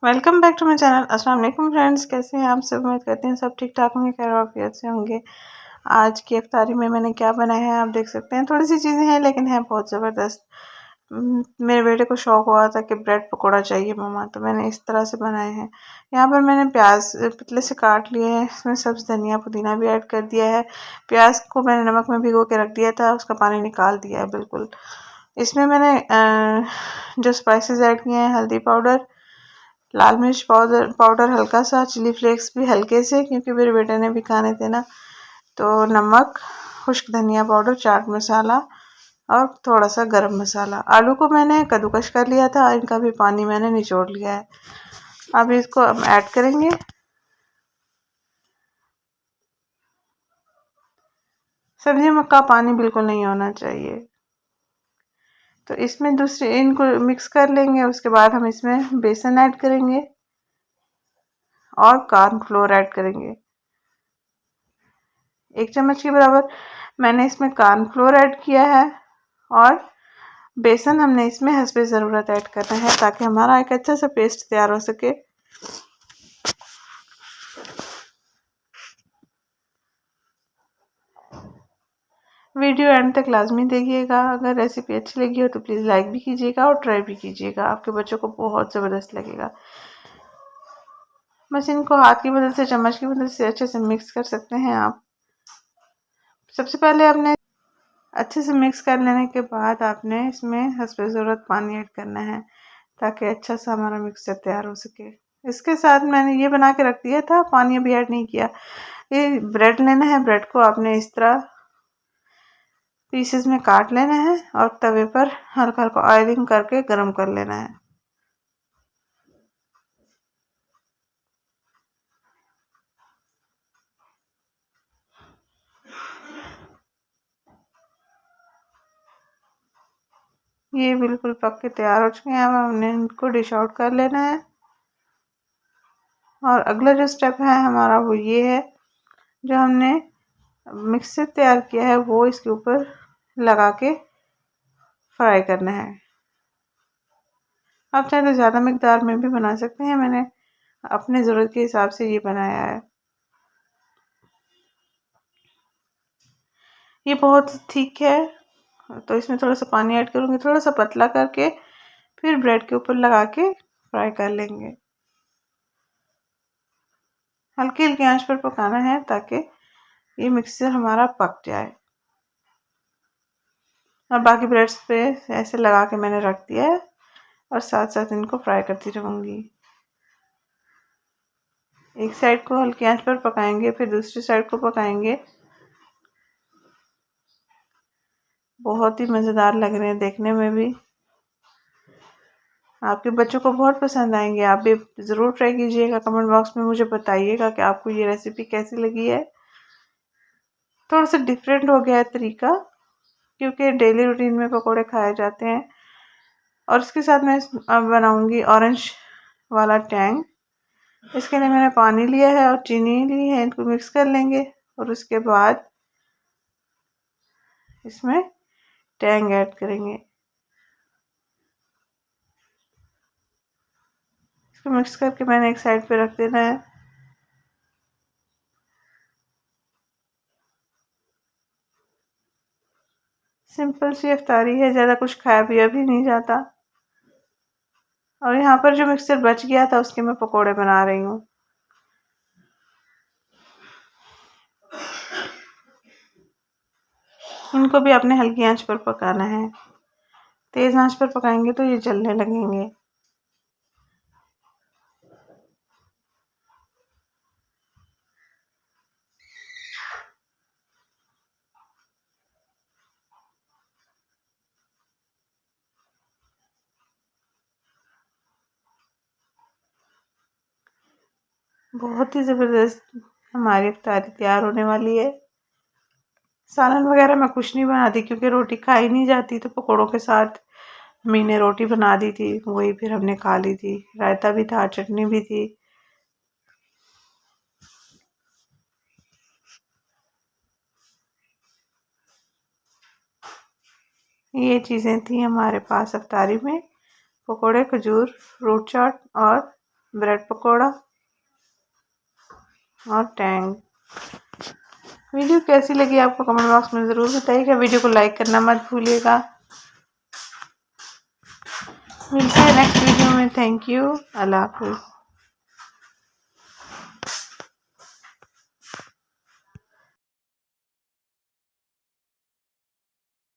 Welcome back to my channel. अस्सलाम वालेकुम friends, कैसे हैं आप सब? उम्मीद करते हैं सब ठीक ठाक होंगे, खैर वाफियत से होंगे। आज की इफ्तारी में मैंने क्या बनाया है आप देख सकते हैं। थोड़ी सी चीज़ें हैं लेकिन है बहुत ज़बरदस्त। मेरे बेटे को शौक हुआ था कि ब्रेड पकौड़ा चाहिए मम्मा, तो मैंने इस तरह से बनाए हैं। यहाँ पर मैंने प्याज पतले से काट लिए हैं, इसमें सब्ज़ धनिया पुदीना भी ऐड कर दिया है। प्याज को मैंने नमक में भिगो के रख दिया था, उसका पानी निकाल दिया है बिल्कुल। इसमें मैंने जो स्पाइसेस ऐड किए हैं, हल्दी पाउडर, लाल मिर्च पाउडर पाउडर हल्का सा, चिली फ्लेक्स भी हल्के से क्योंकि मेरे बेटे ने भी खाने थे ना, तो नमक, खुश्क धनिया पाउडर, चाट मसाला और थोड़ा सा गरम मसाला। आलू को मैंने कद्दूकश कर लिया था, इनका भी पानी मैंने निचोड़ लिया है। अब इसको हम ऐड करेंगे। सब्जियों का पानी बिल्कुल नहीं होना चाहिए। तो इसमें दूसरे इनको मिक्स कर लेंगे। उसके बाद हम इसमें बेसन ऐड करेंगे और कॉर्नफ्लोर ऐड करेंगे। 1 चम्मच के बराबर मैंने इसमें कॉर्नफ्लोर ऐड किया है और बेसन हमने इसमें हस्बे ज़रूरत ऐड करना है ताकि हमारा एक अच्छा सा पेस्ट तैयार हो सके। वीडियो एंड तक लाजमी देखिएगा। अगर रेसिपी अच्छी लगी हो तो प्लीज़ लाइक भी कीजिएगा और ट्राई भी कीजिएगा, आपके बच्चों को बहुत ज़बरदस्त लगेगा। बस इनको हाथ की मदद से, चम्मच की मदद से अच्छे से मिक्स कर सकते हैं आप। सबसे पहले आपने अच्छे से मिक्स कर लेने के बाद आपने इसमें हस्बे ज़रूरत पानी ऐड करना है ताकि अच्छा सा हमारा मिक्सचर तैयार हो सके। इसके साथ मैंने ये बना के रख दिया था, पानी अभी ऐड नहीं किया। ये ब्रेड लेना है, ब्रेड को आपने इस तरह पीसेस में काट लेना है और तवे पर हल्का हल्का ऑयलिंग करके गरम कर लेना है। ये बिल्कुल पक के तैयार हो चुके हैं। अब हमने इनको डिश आउट कर लेना है और अगला जो स्टेप है हमारा वो ये है, जो हमने मिक्सर तैयार किया है वो इसके ऊपर लगा के फ्राई करना है। आप चाहे तो ज़्यादा मकदार में भी बना सकते हैं, मैंने अपने ज़रूरत के हिसाब से ये बनाया है। ये बहुत थिक है तो इसमें थोड़ा सा पानी ऐड करूँगी, थोड़ा सा पतला करके फिर ब्रेड के ऊपर लगा के फ्राई कर लेंगे। हल्की हल्की आंच पर पकाना है ताकि ये मिक्सचर हमारा पक जाए। और बाकी ब्रेड्स पे ऐसे लगा के मैंने रख दिया है और साथ साथ इनको फ्राई करती रहूँगी। एक साइड को हल्की आंच पर पकाएंगे, फिर दूसरी साइड को पकाएंगे। बहुत ही मज़ेदार लग रहे हैं देखने में भी, आपके बच्चों को बहुत पसंद आएंगे। आप भी ज़रूर ट्राई कीजिएगा, कमेंट बॉक्स में मुझे बताइएगा कि आपको ये रेसिपी कैसी लगी है। थोड़ा सा डिफरेंट हो गया है तरीका, क्योंकि डेली रूटीन में पकोड़े खाए जाते हैं। और इसके साथ मैं बनाऊंगी ऑरेंज वाला टैंग। इसके लिए मैंने पानी लिया है और चीनी ली है, इनको मिक्स कर लेंगे और उसके बाद इसमें टैंग ऐड करेंगे। इसको मिक्स करके मैंने एक साइड पे रख देना है। सिंपल सी इफ्तारी है, ज़्यादा कुछ खाया पिया भी नहीं जाता। और यहाँ पर जो मिक्सचर बच गया था उसके मैं पकोड़े बना रही हूँ। इनको भी अपने हल्की आंच पर पकाना है, तेज़ आंच पर पकाएंगे तो ये जलने लगेंगे। बहुत ही ज़बरदस्त हमारी इफ्तारी तैयार होने वाली है। सालन वगैरह मैं कुछ नहीं बनाती क्योंकि रोटी खाई नहीं जाती, तो पकोड़ों के साथ अम्मी ने रोटी बना दी थी, वही फिर हमने खा ली थी। रायता भी था, चटनी भी थी। ये चीज़ें थी हमारे पास इफ्तारी में, पकोड़े, खजूर, फ्रूट चाट और ब्रेड पकौड़ा और टैंग। वीडियो कैसी लगी आपको कमेंट बॉक्स में ज़रूर बताइएगा। वीडियो को लाइक करना मत भूलिएगा। मिलते हैं नेक्स्ट वीडियो में। Thank you. अल्लाह हाफिज़।